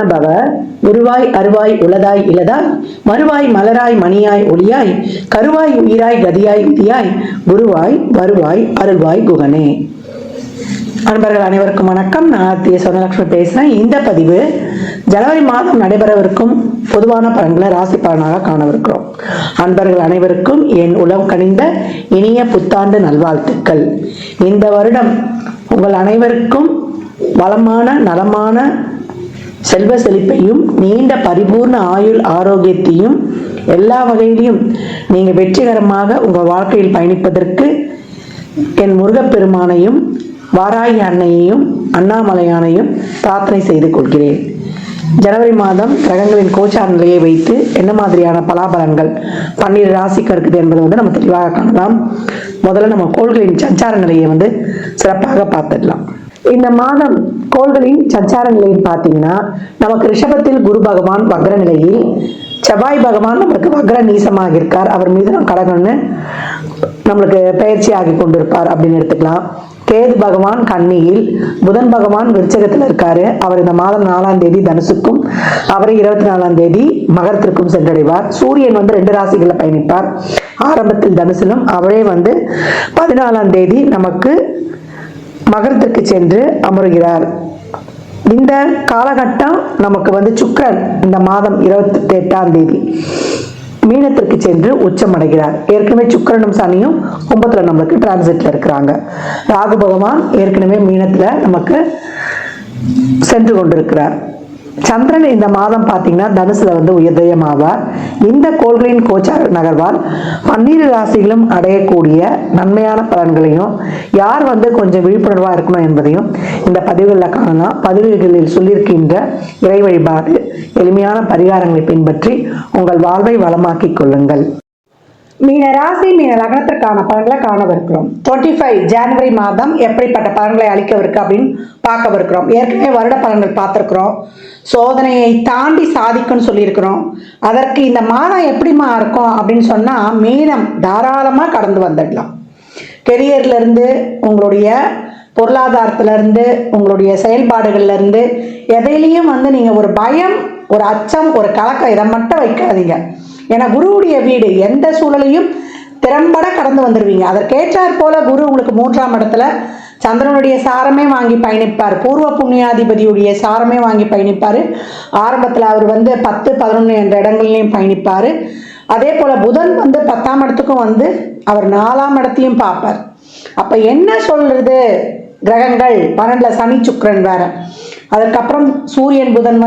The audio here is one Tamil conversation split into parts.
வாழ்பவர் உருவாய் அருவாய் உளதாய் இலதாய் மறுவாய் மலராய் மணியாய் ஒளியாய் கருவாய் உயிராய் கதியாய் விதியாய் குருவாய் வருவாய் அருள்வாய் குகனே. அன்பர்கள் அனைவருக்கும் வணக்கம். நான் ஆர்த்திய சொர்ணலட்சுமி பேசுறேன். இந்த பதிவு ஜனவரி மாதம் நடைபெறவிருக்கும் பொதுவான பலன்களை ராசி பலனாக காணவிருக்கிறோம். அன்பர்கள் அனைவருக்கும் என் உளம் கனிந்த இனிய புத்தாண்டு நல்வாழ்த்துக்கள். இந்த வருடம் உங்கள் அனைவருக்கும் வளமான நலமான செல்வ செழிப்பையும் நீண்ட பரிபூர்ண ஆயுள் ஆரோக்கியத்தையும் எல்லா வகையிலையும் நீங்க வெற்றிகரமாக உங்கள் வாழ்க்கையில் பயணிப்பதற்கு என் முருகப்பெருமானையும் வாராகி அன்னையையும் அண்ணாமலையானையும் பிரார்த்தனை செய்து கொள்கிறேன். ஜனவரி மாதம் கிரகங்களின் கோச்சார நிலையை வைத்து என்ன மாதிரியான பலாபலன்கள் 12 ராசிக்கு இருக்குது என்பதை நம்ம தெளிவாக காணலாம். முதல்ல நம்ம கோள்களின் சஞ்சார நிலையை சிறப்பாக பார்த்துடலாம். இந்த மாதம் கோள்களின் சஞ்சார நிலையில் பார்த்தீங்கன்னா நமக்கு ரிஷபத்தில் குரு பகவான் வக்ர நிலையில், செவ்வாய் பகவான் நம்மளுக்கு வக்ர நீசமாக இருக்கார். அவர் மீது நம்ம கடகம்னு நம்மளுக்கு பயிற்சி ஆகி கொண்டிருப்பார் அப்படின்னு எடுத்துக்கலாம். கேது பகவான் கன்னியில், புதன் பகவான் விருச்சகத்தில் இருக்காரு. அவர் இந்த மாதம் 4ஆம் தேதி தனுசுக்கும் அவரை 24ஆம் தேதி மகரத்திற்கும் சென்றடைவார். சூரியன் 2 ராசிகளில் பயணிப்பார். ஆரம்பத்தில் தனுசிலும் அவரே 14ஆம் தேதி நமக்கு மகரத்திற்கு சென்று அமருகிறார். இந்த காலகட்டம் நமக்கு சுக்கிரன் இந்த மாதம் 28ஆம் தேதி மீனத்திற்கு சென்று உச்சமடைகிறார். ஏற்கனவே சுக்கிரனும் சனியும் கும்பத்துல நமக்கு டிரான்சிட்ல இருக்கிறாங்க. ராகு பகவான் ஏற்கனவே மீனத்துல நமக்கு சென்று கொண்டிருக்கிறார். சந்திரன் இந்த மாதம் பார்த்தீங்கன்னா தனுசுல உதயமாவார். இந்த கோள்களின் கோச்சார நகர்வால் 12 ராசிகளும் அடையக்கூடிய நன்மையான பலன்களையும் யார் கொஞ்சம் விழிப்புணர்வா இருக்கணும் என்பதையும் இந்த பதிவுகளில் காணலாம். பதிவுகளில் சொல்லியிருக்கின்ற இறை வழிபாடு எளிமையான பரிகாரங்களை பின்பற்றி உங்கள் வாழ்வை வளமாக்கிக் கொள்ளுங்கள். மீன ராசி மீன லக்னத்திற்கான பலன்களை காணவிருக்கிறோம். 25 ஜனவரி மாதம் எப்படிப்பட்ட பலன்களை அளிக்கவிருக்கு அப்படின்னு பார்க்கவிருக்கிறோம். ஏற்கனவே வருட பலன்கள் பார்த்துருக்குறோம். சோதனையை தாண்டி சாதிக்கும்னு சொல்லியிருக்கிறோம். அதற்கு இந்த மாதம் எப்படிமா இருக்கும் அப்படின்னு சொன்னால் மீனம் தாராளமாக கடந்து வந்துடலாம். கெரியர்லேருந்து, உங்களுடைய பொருளாதாரத்திலேருந்து, உங்களுடைய செயல்பாடுகள்லேருந்து எதையிலையும் நீங்கள் ஒரு பயம், ஒரு அச்சம், ஒரு கலக்கம் இதை மட்டும் வைக்காதீங்க. ஏன்னா குருவுடைய வீடு, எந்த சூழலையும் திறம்பட கடந்து வந்துடுவீங்க. அதற்கேற்றாற் போல குரு உங்களுக்கு 3ஆம் இடத்துல சந்திரனுடைய சாரமே வாங்கி பயணிப்பார். பூர்வ புண்ணியாதிபதியுடைய சாரமே வாங்கி பயணிப்பார். ஆரம்பத்தில் அவர் 10, 11 என்ற இடங்கள்லையும் பயணிப்பார். அதே போல புதன் 10ஆம் இடத்துக்கும் அவர் 4ஆம் இடத்தையும் பார்ப்பார். அப்ப என்ன சொல்றது, கிரகங்கள் 12 சனி சுக்கிரன் வேற. அதுக்கப்புறம் சூரியன் புதன்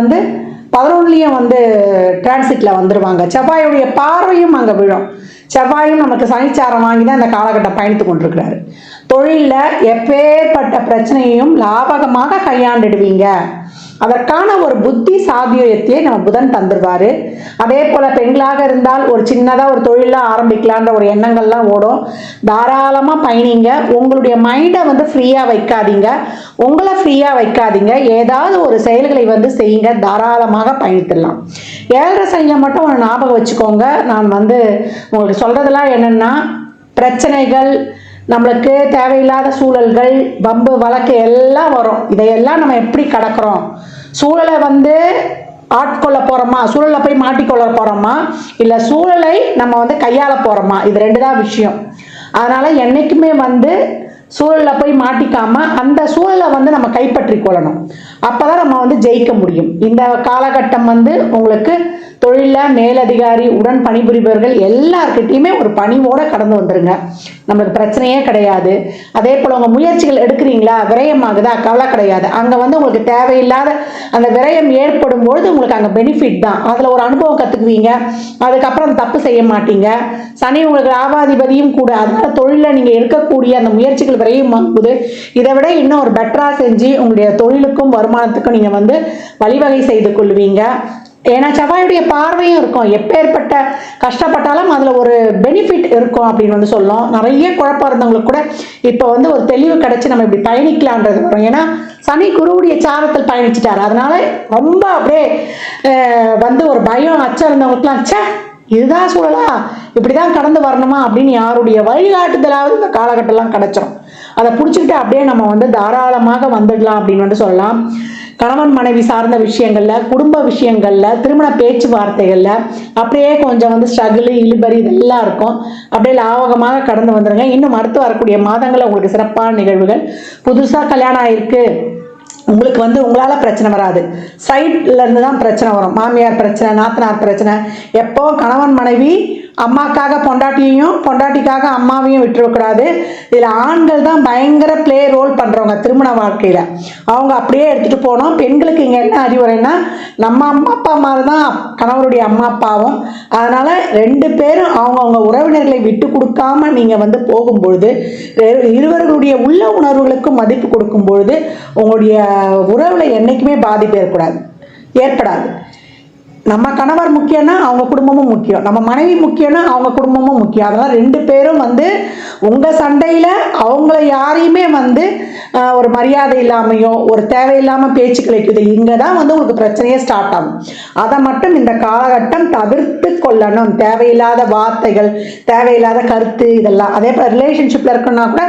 11லையும் டிரான்சிட்ல வந்துருவாங்க. செவ்வாயுடைய பார்வையும் அங்கே விழும். செவ்வாயும் நமக்கு சனிச்சாரம் வாங்கி தான் இந்த காலகட்டம் பயணித்து கொண்டிருக்கிறாரு. தொழிலில் எப்பேற்பட்ட பிரச்சனையையும் லாபகமாக கையாண்டுடுவீங்க. அதற்கான ஒரு புத்தி சாத்தியத்தை நம்ம புதன் தந்துடுவாரு. அதே போல பெண்களாக இருந்தால் ஒரு சின்னதாக ஒரு தொழிலாக ஆரம்பிக்கலான்ற ஒரு எண்ணங்கள்லாம் ஓடும். தாராளமாக பயணிங்க. உங்களுடைய மைண்டை ஃப்ரீயாக வைக்காதீங்க. உங்களை ஃப்ரீயாக வைக்காதீங்க. ஏதாவது ஒரு செயல்களை செய்யுங்க. தாராளமாக பயணித்துடலாம். 7.5 சனியில் மட்டும் ஒரு ஞாபகம் வச்சுக்கோங்க. நான் உங்களுக்கு சொல்றதெல்லாம் என்னன்னா, பிரச்சனைகள், நம்மளுக்கு தேவையில்லாத சூழல்கள், வம்பு வழக்கு எல்லாம் வரும். இதையெல்லாம் நம்ம எப்படி கடக்கிறோம்? சூழலை ஆட்கொள்ள போறோமா, சூழலை போய் மாட்டிக்கொள்ள போறோமா, இல்லை சூழலை நம்ம கையாள போறோமா? இது 2 தான் விஷயம். அதனால என்னைக்குமே சூழலை போய் மாட்டிக்காம அந்த சூழலை நம்ம கைப்பற்றி கொள்ளணும். அப்பதான் நம்ம ஜெயிக்க முடியும். இந்த காலகட்டம் உங்களுக்கு தொழிலில் மேலதிகாரி, உடன் பணிபுரிபவர்கள் எல்லார்கிட்டையுமே ஒரு பணிவோட கடந்து வந்துருங்க. நம்மளுக்கு பிரச்சனையே கிடையாது. அதே போல் உங்கள் முயற்சிகள் எடுக்கிறீங்களா, விரயமாகுதா, கவலை கிடையாது. அங்கே உங்களுக்கு தேவையில்லாத அந்த விரயம் ஏற்படும் பொழுது உங்களுக்கு அங்கே பெனிஃபிட் தான். அதில் ஒரு அனுபவம் கற்றுக்குவீங்க. அதுக்கப்புறம் தப்பு செய்ய மாட்டீங்க. சனி உங்களுக்கு லாபாதிபதியும் கூட. அதனால தொழிலில் நீங்கள் எடுக்கக்கூடிய அந்த முயற்சிகள் விரயம் ஆகுது. இதை விட இன்னும் ஒரு பெட்டராக செஞ்சு உங்களுடைய தொழிலுக்கும் வருமானத்துக்கும் நீங்கள் வழிவகை செய்து கொள்வீங்க. ஏன்னா செவ்வாயுடைய பார்வையும் இருக்கும். எப்பேற்பட்ட கஷ்டப்பட்டாலும் அதில் ஒரு பெனிஃபிட் இருக்கும் அப்படின்னு சொல்லும். நிறைய குழப்பம் இருந்தவங்களுக்கு கூட இப்போ ஒரு தெளிவு கிடைச்சி நம்ம இப்படி பயணிக்கலான்றது வரும். ஏன்னா சனி குருவுடைய சாரத்தில் பயணிச்சிட்டார். அதனால ரொம்ப அப்படியே ஒரு பயம், அச்சம் இருந்தவங்களுக்குலாம் இதுதான் சூழலா, இப்படிதான் கடந்து வரணுமா அப்படின்னு யாருடைய வழிகாட்டுதலாவது இந்த காலகட்டம்லாம் கிடைச்சிடும். அதை பிடிச்சிக்கிட்டு அப்படியே நம்ம தாராளமாக வந்துடலாம் அப்படின்னு சொல்லலாம். கணவன் மனைவி சார்ந்த விஷயங்கள்ல, குடும்ப விஷயங்கள்ல, திருமண பேச்சுவார்த்தைகள்ல அப்படியே கொஞ்சம் வந்து ஸ்ட்ரகிள் இழுபறி இதெல்லாம் இருக்கும். அப்படியே லாவகமாக கடந்து வந்துருங்க. இன்னும் அடுத்து வரக்கூடிய மாதங்களில் உங்களுக்கு சிறப்பான நிகழ்வுகள். புதுசா கல்யாணம் ஆயிருக்கு, உங்களுக்கு வந்து உங்களால பிரச்சனை வராது, சைட்ல இருந்து தான் பிரச்சனை வரும். மாமியார் பிரச்சனை, நாத்தனார் பிரச்சனை. எப்போ கணவன் மனைவி அம்மாக்காக பொண்டாட்டியையும் பொண்டாட்டிக்காக அம்மாவையும் விட்டுறக்கூடாது. இதுல ஆண்கள் தான் பயங்கர பிளே ரோல் பண்றவங்க திருமண வாழ்க்கையில. அவங்க அப்படியே எடுத்துட்டு போனோம். பெண்களுக்கு இங்க என்ன அறிவுரைன்னா, நம்ம அம்மா அப்பா மாதிரி தான் கணவருடைய அம்மா அப்பாவும். அதனால ரெண்டு பேரும் அவங்கவுங்க உறவினர்களை விட்டு கொடுக்காம நீங்க வந்து போகும்பொழுது, இருவர்களுடைய உள்ள உணர்வுகளுக்கும் மதிப்பு கொடுக்கும் பொழுது உங்களுடைய உறவுல என்னைக்குமே பாதிப்பு ஏற்படாது. நம்ம கணவர் முக்கியம்னா அவங்க குடும்பமும் முக்கியம், நம்ம மனைவி முக்கியம்னா அவங்க குடும்பமும் முக்கியம். அதனால ரெண்டு பேரும் வந்து உங்க சண்டையில அவங்கள யாரையுமே வந்து ஒரு மரியாதை இல்லாமையோ ஒரு தேவையில்லாம பேச்சு கிடைக்குது, இங்கதான் வந்து உங்களுக்கு பிரச்சனையே ஸ்டார்ட் ஆகும். அதை மட்டும் இந்த காலகட்டம் தவிர்த்து கொள்ளணும். தேவையில்லாத வார்த்தைகள், தேவையில்லாத கருத்து, இதெல்லாம். அதே போல ரிலேஷன்ஷிப்ல இருக்குன்னா கூட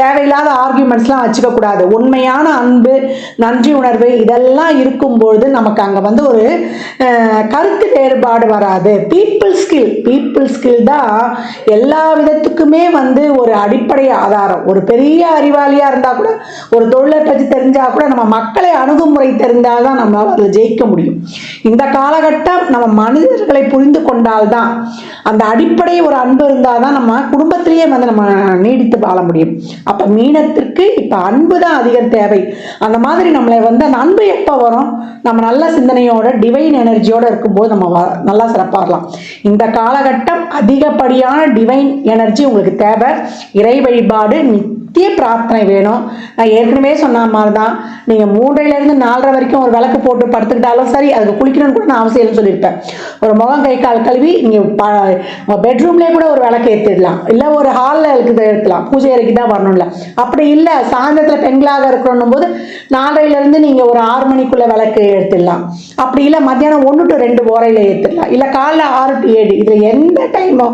தேவையில்லாத ஆர்கியூமெண்ட்ஸ்லாம் வச்சுக்க கூடாது. உண்மையான அன்பு, நன்றி உணர்வு இதெல்லாம் இருக்கும்பொழுது நமக்கு அங்க வந்து ஒரு கருத்து வேறுபாடு வராது. பீப்புள் ஸ்கில் தான் எல்லா விதத்துக்குமே வந்து ஒரு அடிப்படை ஆதாரம். ஒரு பெரிய அறிவாளியா இருந்தா கூட, ஒரு தொழிலை பற்றி தெரிஞ்சா கூட, நம்ம மக்களை அணுகுமுறை தெரிந்தால்தான் நம்மளால அதில் ஜெயிக்க முடியும். இந்த காலகட்டம் நம்ம மனிதர்களை புரிந்து கொண்டால்தான், அந்த அடிப்படை ஒரு அன்பு இருந்தால்தான் நம்ம குடும்பத்திலேயே வந்து நம்ம நீடித்து வாழ முடியும். அப்ப மீனத்திற்கு இப்ப அன்பு தான் அதிகம் தேவை. அந்த மாதிரி நம்மளை வந்து அந்த அன்பு எப்ப வரும்? நம்ம நல்ல சிந்தனையோட டிவைன் எனர்ஜியோட இருக்கும்போது நம்ம நல்லா சிறப்பாகலாம். இந்த காலகட்டம் அதிகப்படியான டிவைன் எனர்ஜி உங்களுக்கு தேவை. இறை வழிபாடு, நித்திய பிரார்த்தனை வேணும். நான் ஏற்கனவே சொன்ன மாதிரி தான், நீங்கள் 3லேருந்து 4:30 வரைக்கும் ஒரு விளக்கு போட்டு படுத்துக்கிட்டாலும் சரி, அதுக்கு குளிக்கணும்னு கூட நான் அவசியம் சொல்லியிருப்பேன். ஒரு முகம் கை கால் கழுவி நீங்கள் பெட்ரூம்லேயே கூட ஒரு விளக்கு ஏற்றிடலாம், இல்லை ஒரு ஹாலில் இருக்குது ஏற்றலாம், பூஜை அறைக்கு தான் வரணும்ல. அப்படி இல்லை, சாயந்தரத்தில் பெண்களாக இருக்கணும் போது 4:30லேருந்து நீங்கள் ஒரு 6 மணிக்குள்ளே விளக்கு ஏற்றிடலாம். அப்படி இல்லை மத்தியானம் 1 to 2 ஓரையில் ஏற்றிடலாம், இல்லை காலைல 6 to 7. இதில் எந்த டைமோ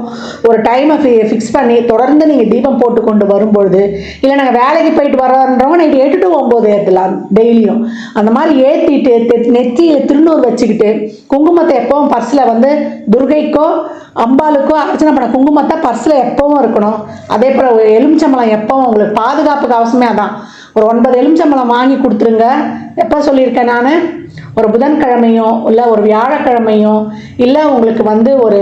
ஒரு டைமை ஃபிக்ஸ் பண்ணி தொடர்ந்து நீங்கள் தீபம் போட்டு கொண்டு வரும்பொழுது, இல்லை நாங்கள் வேலைக்கு போயிட்டு வர்றோன்றவங்க நைட்டு 8 to 9 ஏற்றலாம் டெய்லியும். அந்த மாதிரி ஏற்றிட்டு நெற்றியில் திருநூறு வச்சுக்கிட்டு, குங்குமத்தை எப்பவும் பர்ஸில் வந்து துர்கைக்கோ அம்பாளுக்கோ அர்ச்சனை பண்ண குங்குமத்தை பர்ஸில் எப்பவும் இருக்கணும். அதே போல் ஒரு எலுமிச்சம்பழம் எப்பவும் உங்களுக்கு பாதுகாப்புக்கு அவசியமே. அதான் ஒரு 9 எலுமிச்சம்பழம் வாங்கி கொடுத்துருங்க. எப்போ சொல்லியிருக்கேன் நான், ஒரு புதன்கிழமையோ இல்லை ஒரு வியாழக்கிழமையோ இல்லை உங்களுக்கு வந்து ஒரு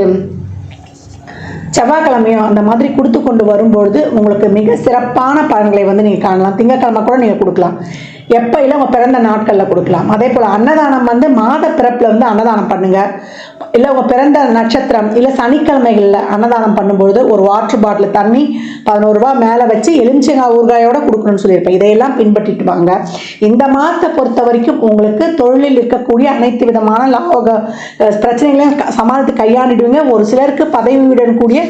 செவ்வாய்க்கிழமையோ அந்த மாதிரி கொடுத்து கொண்டு வரும்பொழுது உங்களுக்கு மிக சிறப்பான பலன்களை வந்து நீங்கள் காணலாம். திங்கட்கிழமை கூட நீங்கள் கொடுக்கலாம், எப்போ இல்லை உங்கள் பிறந்த நாட்களில் கொடுக்கலாம். அதே போல் அன்னதானம் வந்து மாத பிறப்பில் வந்து அன்னதானம் பண்ணுங்கள். இல்லை உங்கள் பிறந்த நட்சத்திரம் இல்லை சனிக்கிழமைகளில் அன்னதானம் பண்ணும்பொழுது ஒரு வாட்டர் பாட்டில் தண்ணி 11 ரூபா மேலே வச்சு எலுமிச்சங்காய் ஊறுகாயோட கொடுக்கணும்னு சொல்லியிருப்பேன். இதையெல்லாம் பின்பற்றிட்டு வாங்க. இந்த மாதத்தை பொறுத்த வரைக்கும் உங்களுக்கு தொழிலில் இருக்கக்கூடிய அனைத்து விதமான லாப பிரச்சனைகளையும் சமாளித்து கையாண்டிடுவீங்க. ஒரு சிலருக்கு பதவியுடன் கூடிய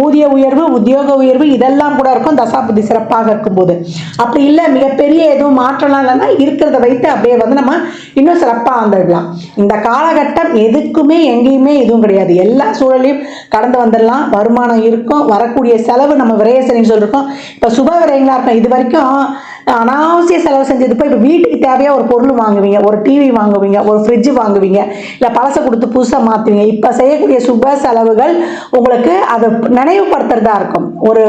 ஊதிய உயர்வு, உத்தியோக உயர்வு இதெல்லாம் கூட இருக்கும் தசாபுத்தி சிறப்பாக இருக்கும்போது. அப்படி இல்லை மிகப்பெரிய எதுவும் மாற்றலாம் இல்லைன்னா இருக்கிறத வைத்து அப்படியே வந்து நம்ம இன்னும் சிறப்பாக வந்துடலாம். இந்த காலகட்டம் எதுக்குமே எங்கேயுமே எதுவும் கிடையாது, எல்லா சூழலையும் கடந்து வந்துடலாம். வருமானம் இருக்கும், வரக்கூடிய செலவு நம்ம விரயசனின்னு சொல்லியிருக்கோம். இப்போ சுப விரயங்களா இருக்கும். இது வரைக்கும் அனாவசிய செலவு செஞ்சது இப்போ வீட்டுக்கு தேவையாக ஒரு பொருள் வாங்குவீங்க, ஒரு டிவி வாங்குவீங்க, ஒரு ஃப்ரிட்ஜ் வாங்குவீங்க, இல்லை பழசை கொடுத்து புதுசாக மாற்றுவீங்க. இப்போ செய்யக்கூடிய சுப செலவுகள் உங்களுக்கு அதை நினைவுபடுத்துறதா இருக்கும், ஒரு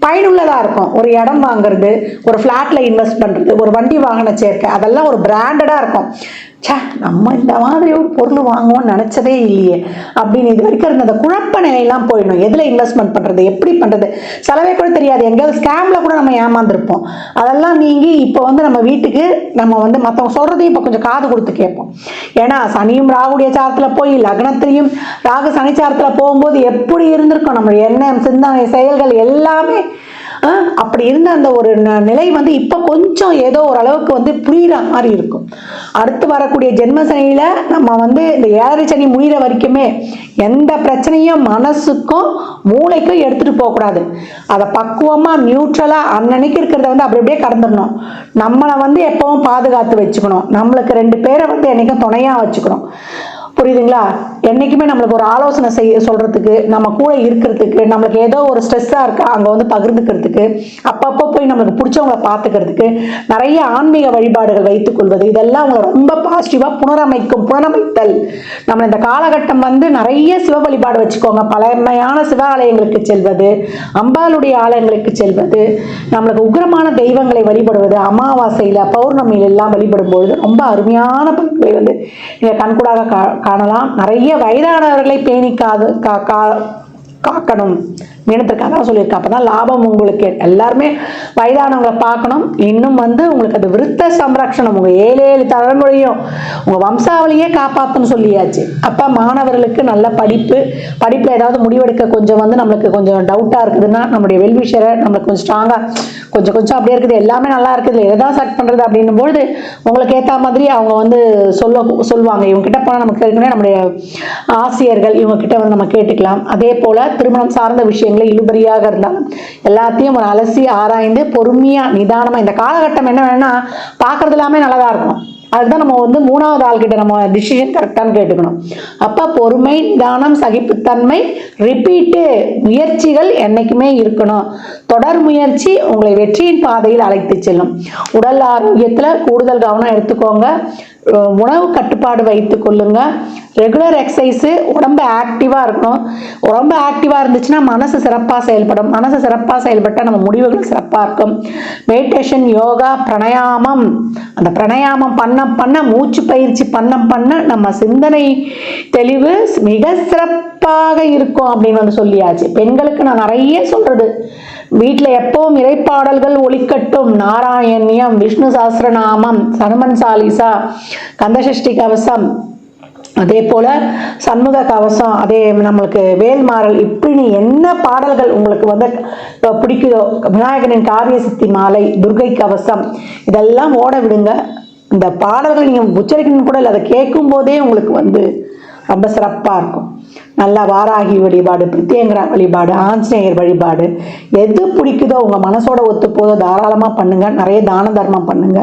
பயனுள்ளதாக இருக்கும். ஒரு இடம் வாங்குறது, ஒரு ஃப்ளாட்டில் இன்வெஸ்ட் பண்ணுறது, ஒரு வண்டி வாகன சேர்க்கை, அதெல்லாம் ஒரு பிராண்டடாக இருக்கும். சே நம்ம இந்த மாதிரி ஒரு பொருள் வாங்குவோம்னு நினச்சதே இல்லையே அப்படின்னு இது வரைக்கும் இருந்த அந்த குழப்ப நிலையெல்லாம் போயிடணும். எதில் இன்வெஸ்ட்மெண்ட் பண்ணுறது, எப்படி பண்ணுறது, செலவே கூட தெரியாது, எங்கேயாவது ஸ்கேமில் கூட நம்ம ஏமாந்துருப்போம். அதெல்லாம் நீங்கி இப்போ வந்து நம்ம வீட்டுக்கு நம்ம வந்து மற்றவங்க சொல்கிறதையும் இப்போ கொஞ்சம் காது கொடுத்து கேட்போம். ஏன்னா சனியும் ராகுடைய சாரத்தில் போய் லக்னத்திலையும் ராகு சனிச்சாரத்தில் போகும்போது எப்படி இருந்திருக்கும் நம்மளுடைய எண்ணம், சிந்தனை, செயல்கள் எல்லாமே. அப்படி இருந்த அந்த ஒரு நிலை வந்து இப்போ கொஞ்சம் ஏதோ ஓரளவுக்கு வந்து புரிகிற மாதிரி இருக்கும். அடுத்து வரக்கூடிய ஜென்ம சனியில நம்ம வந்து இந்த 7 சனி முடிகிற வரைக்குமே எந்த பிரச்சனையும் மனசுக்கும் மூளைக்கும் எடுத்துட்டு போகக்கூடாது. அதை பக்குவமாக நியூட்ரலாக அன்னன்னைக்கு இருக்கிறத வந்து அப்படி அப்படியே கடந்துடணும். நம்மளை வந்து எப்பவும் பாதுகாத்து வச்சுக்கணும். நம்மளுக்கு 2 பேரை வந்து என்னைக்கும் துணையாக வச்சுக்கணும். புரியுதுங்களா? என்னைக்குமே நம்மளுக்கு ஒரு ஆலோசனை சொல்றதுக்கு, நம்ம கூட இருக்கிறதுக்கு, நம்மளுக்கு ஏதோ ஒரு ஸ்ட்ரெஸ்ஸா இருக்கா அங்க வந்து பகிர்ந்துக்கிறதுக்கு, அப்பப்போ போய் நம்மளுக்கு பிடிச்சவங்களை பார்த்துக்கிறதுக்கு நிறைய ஆன்மீக வழிபாடுகள் வைத்துக் கொள்வது, இதெல்லாம் உங்களை ரொம்ப பாசிட்டிவா புனரமைத்தல். நம்ம இந்த காலகட்டம் வந்து நிறைய சிவ வழிபாடு வச்சுக்கோங்க. பழமையான சிவ ஆலயங்களுக்கு செல்வது, அம்பாளுடைய ஆலயங்களுக்கு செல்வது, நம்மளுக்கு உக்கிரமான தெய்வங்களை வழிபடுவது, அமாவாசையில பௌர்ணமியில எல்லாம் வழிபடும் பொழுது ரொம்ப அருமையான பலன்களை வந்து நீங்க கண்கூடாக காணலாம். நிறைய வயதானவர்களை பேணி காக்கணும் மீனத்திற்கு அதான் சொல்லியிருக்கேன். அப்பதான் லாபம் உங்களுக்கு. எல்லாருமே வயதானவங்களை பார்க்கணும். இன்னும் வந்து உங்களுக்கு அது விருத்த சம்ரக்ஷணம், உங்க 7 தலைமுறையும் உங்க வம்சாவளியே காப்பாற்றணும் சொல்லியாச்சு. அப்ப மாணவர்களுக்கு நல்ல படிப்புல ஏதாவது முடிவெடுக்க கொஞ்சம் வந்து நம்மளுக்கு கொஞ்சம் டவுட்டா இருக்குதுன்னா நம்மளுடைய வெல்விஷரை நம்மளுக்கு கொஞ்சம் ஸ்ட்ராங்கா கொஞ்சம் அப்படியே இருக்குது, எல்லாமே நல்லா இருக்குது, எதாவது செலக்ட் பண்றது அப்படின்னும் பொழுது உங்களுக்கு ஏற்ற மாதிரி அவங்க வந்து சொல்லுவாங்க. இவங்க கிட்ட போனால் நமக்கு ஏற்கனவே நம்முடைய ஆசிரியர்கள் இவங்க கிட்ட வந்து நம்ம கேட்டுக்கலாம். அதே போல திருமணம் சார்ந்த விஷயங்களை இழுபறியாக இருந்தாலும் எல்லாத்தையும் ஒரு அலசி ஆராய்ந்து பொறுமையா நிதானமா, இந்த காலகட்டம் என்ன வேணும்னா பார்க்கறது எல்லாமே நல்லதா இருக்கும். அதுதான் நம்ம வந்து 3வது ஆள்கிட்ட நம்ம டிசிஷன் கரெக்டானு கேட்டுக்கணும். அப்ப பொறுமை, நிதானம், சகிப்புத்தன்மை, ரிப்பீட்டு முயற்சிகள் என்னைக்குமே இருக்கணும். தொடர் முயற்சி உங்களை வெற்றியின் பாதையில் அழைத்து செல்லும். உடல் ஆரோக்கியத்துல கூடுதல் கவனம் எடுத்துக்கோங்க. உணவு கட்டுப்பாடு வைத்துக் கொள்ளுங்க. ரெகுலர் எக்ஸசைஸ், உடம்பு ஆக்டிவா இருக்கணும். உடம்பு ஆக்டிவா இருந்துச்சுன்னா மனசு சிறப்பா செயல்படும். மனசு சிறப்பா செயல்பட்டா நம்ம முடிவுகள் சிறப்பா இருக்கும். மெடிடேஷன், யோகா, பிராணாயாமம், அந்த பிராணாயாமம் பண்ண மூச்சு பயிற்சி பண்ண நம்ம சிந்தனை தெளிவு மிக சிறப்பாக இருக்கும் அப்படின்னு வந்து சொல்லியாச்சு. பெண்களுக்கு நான் நிறைய சொல்றது, வீட்டுல எப்பவும் இறைப்பாடல்கள் ஒலிக்கட்டும். நாராயணியம், விஷ்ணு சாஸ்திரநாமம், ஹனுமன் சாலிசா, கந்தசஷ்டி கவசம், அதே போல சண்முக கவசம், அதே நம்மளுக்கு வேல்மாறல், இப்படி என்ன பாடல்கள் உங்களுக்கு வந்து பிடிக்குதோ, விநாயகனின் காரிய சித்தி மாலை, துர்கை கவசம், இதெல்லாம் ஓட விடுங்க. இந்த பாடல்கள் நீங்க உச்சரிக்கணும் கூட இல்லை, அதை கேட்கும் போதே உங்களுக்கு வந்து ரொம்ப சிறப்பா இருக்கும். நல்லா வாராகி வழிபாடு, பிரத்யங்கரா வழிபாடு, ஆஞ்சநேயர் வழிபாடு, எது பிடிக்குதோ உங்க மனசோட ஒத்து போதோ தாராளமா பண்ணுங்க. நிறைய தான தர்மம் பண்ணுங்க.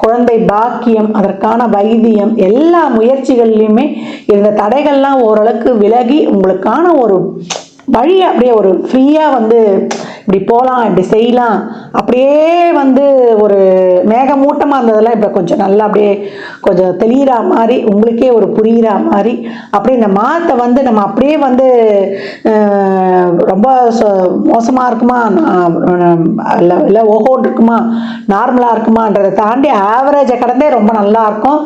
குழந்தை பாக்கியம், அதற்கான வைத்தியம், எல்லா முயற்சிகள்லையுமே இருந்த தடைகள்லாம் ஓரளவுக்கு விலகி உங்களுக்கான ஒரு வழி அப்படியே ஒரு ஃப்ரீயா வந்து இப்படி போகலாம், இப்படி செய்யலாம், அப்படியே வந்து ஒரு மேகமூட்டமாக இருந்ததெல்லாம் இப்போ கொஞ்சம் நல்லா அப்படியே கொஞ்சம் தெளிகிற மாதிரி, உங்களுக்கே ஒரு புரிகிற மாதிரி, அப்படி இந்த மாதத்தை வந்து நம்ம அப்படியே வந்து ரொம்ப மோசமாக இருக்குமா இல்லை ஓஹோன்னு இருக்குமா நார்மலாக இருக்குமான்றதை தாண்டி ஆவரேஜை கடந்தே ரொம்ப நல்லா இருக்கும்.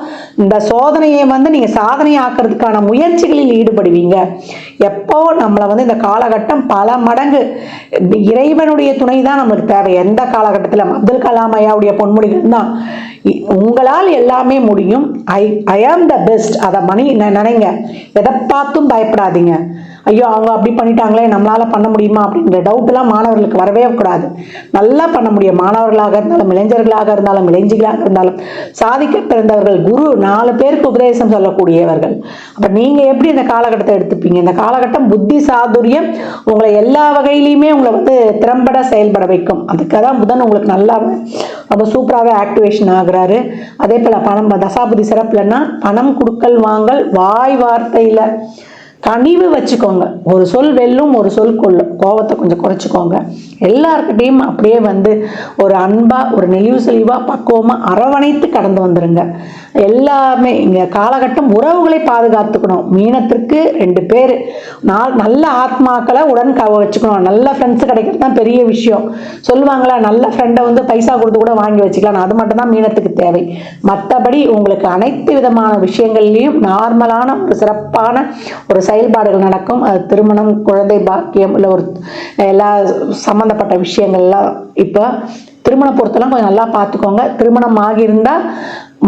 இந்த சோதனையை வந்து நீங்கள் சாதனை ஆக்கிறதுக்கான முயற்சிகளில் ஈடுபடுவீங்க. எப்போ நம்மளை வந்து இந்த காலகட்டம் பல மடங்கு இறைவனுடைய துணை தான் நமக்கு தேவை. எந்த காலகட்டத்தில் அப்துல் கலாம் ஐயாவுடைய பொன்மொழிகள் தான், உங்களால் எல்லாமே முடியும், ஐ ஆம் த பெஸ்ட், அதை நினைங்க. எதை பார்த்தும் பயப்படாதீங்க. ஐயோ அவங்க அப்படி பண்ணிட்டாங்களே நம்மளால பண்ண முடியுமா அப்படின்ற டவுட்லாம் மாணவர்களுக்கு வரவே கூடாது. நல்லா பண்ண முடியும். மாணவர்களாக இருந்தாலும், இளைஞர்களாக இருந்தாலும், இளைஞர்களாக இருந்தாலும், சாதிக்க பிறந்தவர்கள், குரு 4 பேருக்கு உபதேசம் சொல்லக்கூடியவர்கள். அப்ப நீங்க எப்படி இந்த காலகட்டத்தை எடுத்துப்பீங்க? இந்த காலகட்டம் புத்தி சாதுரியம் உங்களை எல்லா வகையிலையுமே உங்களை வந்து திறம்பட செயல்பட வைக்கும். அதுக்காக தான் புதன் உங்களுக்கு நல்லா ரொம்ப சூப்பராகவே ஆக்டிவேஷன் ஆகுறாரு. அதே போல பணம் தசாபதி சிறப்புலன்னா பணம் கொடுக்கல் வாங்கல், வாய் வார்த்தையில கனிவு வச்சுக்கோங்க. ஒரு சொல் வெல்லும், ஒரு சொல் கொல்லும். கோபத்தை கொஞ்சம் குறைச்சிக்கோங்க. எல்லார்கிட்டையும் அப்படியே வந்து ஒரு அன்பா, ஒரு நெளிவு செழிவா, பக்குவமா அரவணைத்து கடந்து வந்துருங்க. எல்லாமே இங்க காலகட்டம் உறவுகளை பாதுகாத்துக்கணும். மீனத்திற்கு 2 பேர் நல்ல ஆத்மாக்களை உடன் வச்சுக்கணும். நல்ல ஃப்ரெண்ட்ஸ் கிடைக்கிறது தான் பெரிய விஷயம். சொல்லுவாங்களா, நல்ல ஃப்ரெண்டை வந்து பைசா கொடுத்து கூட வாங்கி வச்சுக்கலாம். அது மட்டும் தான் மீனத்துக்கு தேவை. மற்றபடி உங்களுக்கு அனைத்து விதமான விஷயங்கள்லையும் நார்மலான ஒரு சிறப்பான ஒரு செயல்பாடுகள் நடக்கும். அது திருமணம், குழந்தை பாக்கியம், இல்லை ஒரு எல்லா சம்பந்தப்பட்ட விஷயங்கள்லாம். இப்போ திருமணம் பொறுத்தெல்லாம் கொஞ்சம் நல்லா பார்த்துக்கோங்க. திருமணம் ஆகியிருந்தா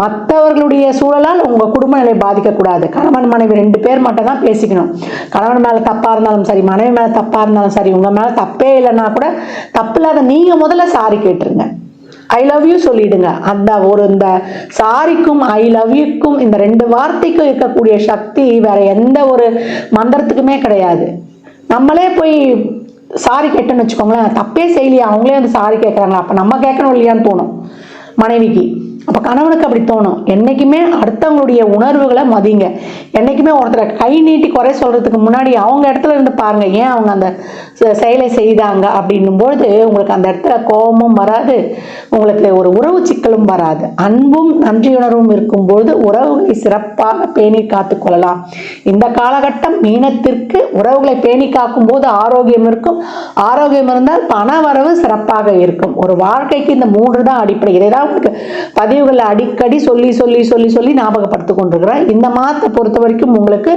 மற்றவர்களுடைய சூழலால் உங்க குடும்ப நிலை பாதிக்கக்கூடாது. கணவன் மனைவி 2 பேர் மட்டும் தான் பேசிக்கணும். கணவன் மேல தப்பா இருந்தாலும் சரி, மனைவி மேல தப்பா இருந்தாலும் சரி, உங்க மேல தப்பே இல்லைன்னா கூட தப்பு இல்லாத நீங்க முதல்ல சாரி கேட்டுருங்க. ஐ லவ் யூ சொல்லிடுங்க. அந்த ஒரு இந்த சாரிக்கும் ஐ லவ் யூக்கும், இந்த 2 வார்த்தைக்கும் இருக்கக்கூடிய சக்தி வேற எந்த ஒரு மந்திரத்துக்குமே கிடையாது. நம்மளே போய் சாரி கேட்டோன்னு வச்சுக்கோங்களேன், தப்பே செய்யலையா, அவங்களே வந்து சாரி கேட்குறாங்களா, அப்போ நம்ம கேட்கணும் இல்லையான்னு தோணும் மனைவிக்கு. அப்போ கணவனுக்கு அப்படி தோணும். என்றைக்குமே அடுத்தவங்களுடைய உணர்வுகளை மதிங்க. என்றைக்குமே ஒருத்தரை கை நீட்டி குறை சொல்கிறதுக்கு முன்னாடி அவங்க இடத்துல இருந்து பாருங்கள், ஏன் அவங்க அந்த செயலை செய்தாங்க அப்படின்னும்பொழுது உங்களுக்கு அந்த இடத்துல கோபமும் வராது, உங்களுக்கு ஒரு உறவு சிக்கலும் வராது. அன்பும் நன்றியுணர்வும் இருக்கும்பொழுது உறவுகளை சிறப்பாக பேணி காத்து கொள்ளலாம். இந்த காலகட்டம் மீனத்திற்கு உறவுகளை பேணி காக்கும் போது ஆரோக்கியம் இருக்கும். ஆரோக்கியம் இருந்தால் பண வரவு சிறப்பாக இருக்கும். ஒரு வாழ்க்கைக்கு இந்த 3 தான் அடிப்படை. இதைதான் உங்களுக்கு பதிவுகளை அடிக்கடி சொல்லி சொல்லி சொல்லி சொல்லி ஞாபகப்படுத்தி கொண்டிருக்கிறேன். இந்த மாதத்தை பொறுத்த வரைக்கும் உங்களுக்கு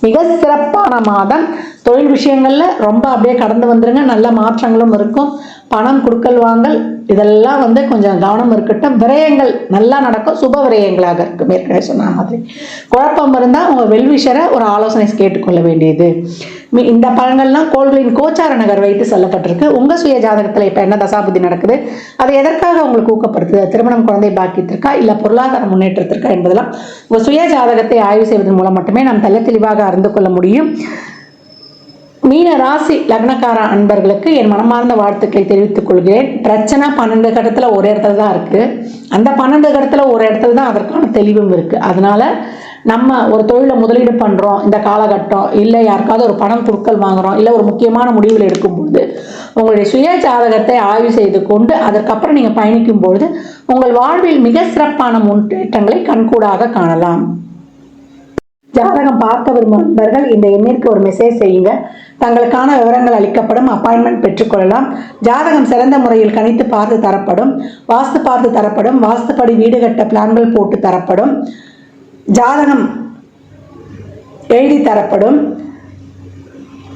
மிக சிறப்பான மாதம். தொழில் விஷயங்கள்ல ரொம்ப அப்படியே கடந்து வந்துருங்க. நல்ல மாற்றங்களும் இருக்கும். பணம் கொடுக்கல் வாங்கல் இதெல்லாம் கொஞ்சம் கவனம் இருக்கட்டும். விரயங்கள் நல்லா நடக்கும், சுப விரயங்களாக இருக்கும். ஏற்கனவே சொன்ன மாதிரி குழப்பம் இருந்தால் உங்க வெல்விஷரை ஒரு ஆலோசனை கேட்டுக்கொள்ள வேண்டியது. இந்த பலன்கள்லாம் கோள்களின் கோச்சார நகர் வைத்து சொல்லப்பட்டிருக்கு. உங்க சுய ஜாதகத்துல இப்ப என்ன தசாபுத்தி நடக்குது, அதை எதற்காக உங்களுக்கு ஊக்கப்படுத்துது, திருமணம், குழந்தை பாக்கியத்திற்கா இல்ல பொருளாதார முன்னேற்றத்திற்கா என்பதெல்லாம் உங்க சுய ஜாதகத்தை ஆய்வு செய்வதன் மூலம் மட்டுமே நாம் தெள்ள தெளிவாக அறிந்து கொள்ள முடியும். மீன ராசி லக்னக்கார அன்பர்களுக்கு என் மனமார்ந்த வாழ்த்துக்களை தெரிவித்துக் கொள்கிறேன். பிரச்சனை 12 கட்டத்துல ஒரு இடத்துல தான் இருக்கு. அந்த 12 கட்டத்துல ஒரு இடத்துல தான் அதற்கான தெளிவும் இருக்கு. அதனால நம்ம ஒரு தொழிலை முதலீடு பண்றோம் இந்த காலகட்டம், இல்லை யாருக்காவது ஒரு பணம் கொடுக்கல் வாங்குறோம், இல்லை ஒரு முக்கியமான முடிவில் எடுக்கும்போது உங்களுடைய சுய ஜாதகத்தை ஆய்வு செய்து கொண்டு அதற்கப்புறம் நீங்க பயணிக்கும் பொழுது உங்கள் வாழ்வில் மிக சிறப்பான முன்னேற்றங்களை கண்கூடாக காணலாம். ஜாதகம் பார்க்க விரும்பும் நண்பர்கள் இந்த எண்ணிற்கு ஒரு மெசேஜ் செய்யுங்க. தங்களுக்கான விவரங்கள் அளிக்கப்படும். அப்பாயின்மெண்ட் பெற்றுக்கொள்ளலாம். ஜாதகம் சிறந்த முறையில் கணித்து பார்த்து தரப்படும். வாஸ்து பார்த்து தரப்படும். வாஸ்துப்படி வீடு கட்ட பிளான்கள் போட்டு தரப்படும். ஜாதகம் எழுதி தரப்படும்.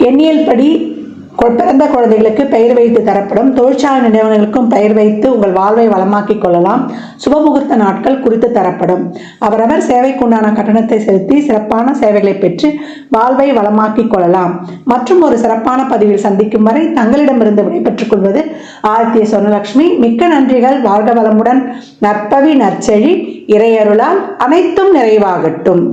எண்ணியல் படி பிறந்த குழந்தைகளுக்கு பெயர் வைத்து தரப்படும். தொழிற்சாலை நிறுவனங்களுக்கும் பெயர் வைத்து உங்கள் வாழ்வை வளமாக்கிக் கொள்ளலாம். சுபமுகூர்த்த நாட்கள் குறித்து தரப்படும். அவரவர் சேவைக்குண்டான கட்டணத்தை செலுத்தி சிறப்பான சேவைகளை பெற்று வாழ்வை வளமாக்கிக் கொள்ளலாம். மற்றும் ஒரு சிறப்பான பதிவில் சந்திக்கும் வரை தங்களிடமிருந்து விடைபெற்றுக் கொள்வது ஆதித்ய சொர்ணலட்சுமி. மிக்க நன்றிகள். வாழ்க வளமுடன். நற்பவி நற்செழி இறையருளால் அனைத்தும் நிறைவாகட்டும்.